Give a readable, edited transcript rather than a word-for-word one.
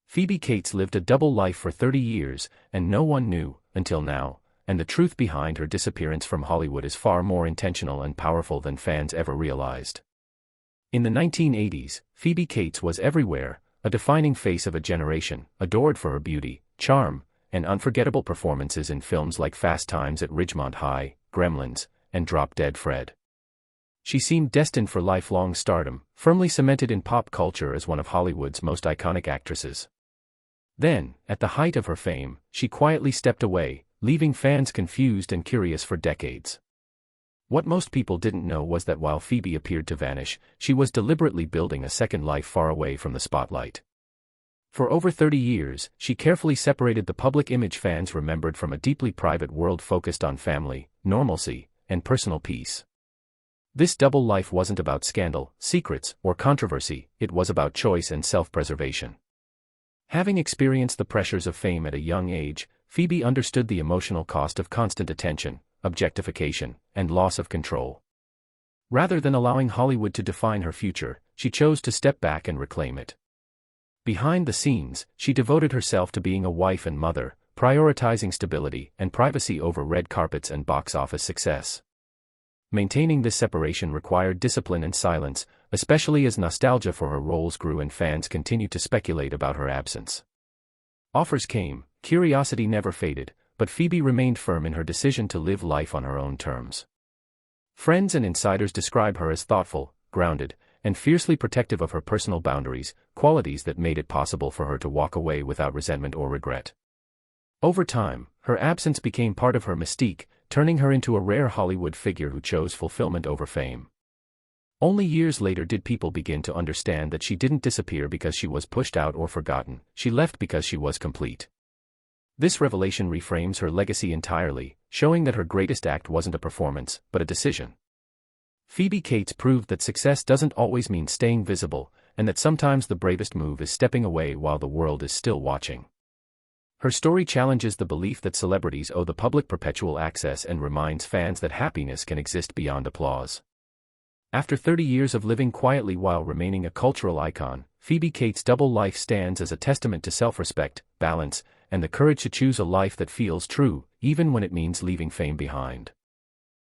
Phoebe Cates lived a double life for 30 years, and no one knew, until now, and the truth behind her disappearance from Hollywood is far more intentional and powerful than fans ever realized. In the 1980s, Phoebe Cates was everywhere, a defining face of a generation, adored for her beauty, charm, and unforgettable performances in films like Fast Times at Ridgemont High, Gremlins, and Drop Dead Fred. She seemed destined for lifelong stardom, firmly cemented in pop culture as one of Hollywood's most iconic actresses. Then, at the height of her fame, she quietly stepped away, leaving fans confused and curious for decades. What most people didn't know was that while Phoebe appeared to vanish, she was deliberately building a second life far away from the spotlight. For over 30 years, she carefully separated the public image fans remembered from a deeply private world focused on family, normalcy, and personal peace. This double life wasn't about scandal, secrets, or controversy, it was about choice and self-preservation. Having experienced the pressures of fame at a young age, Phoebe understood the emotional cost of constant attention, objectification, and loss of control. Rather than allowing Hollywood to define her future, she chose to step back and reclaim it. Behind the scenes, she devoted herself to being a wife and mother, prioritizing stability and privacy over red carpets and box office success. Maintaining this separation required discipline and silence, especially as nostalgia for her roles grew and fans continued to speculate about her absence. Offers came, curiosity never faded, but Phoebe remained firm in her decision to live life on her own terms. Friends and insiders describe her as thoughtful, grounded, and fiercely protective of her personal boundaries, qualities that made it possible for her to walk away without resentment or regret. Over time, her absence became part of her mystique, turning her into a rare Hollywood figure who chose fulfillment over fame. Only years later did people begin to understand that she didn't disappear because she was pushed out or forgotten, she left because she was complete. This revelation reframes her legacy entirely, showing that her greatest act wasn't a performance, but a decision. Phoebe Cates proved that success doesn't always mean staying visible, and that sometimes the bravest move is stepping away while the world is still watching. Her story challenges the belief that celebrities owe the public perpetual access and reminds fans that happiness can exist beyond applause. After 30 years of living quietly while remaining a cultural icon, Phoebe Cates' double life stands as a testament to self-respect, balance, and the courage to choose a life that feels true, even when it means leaving fame behind.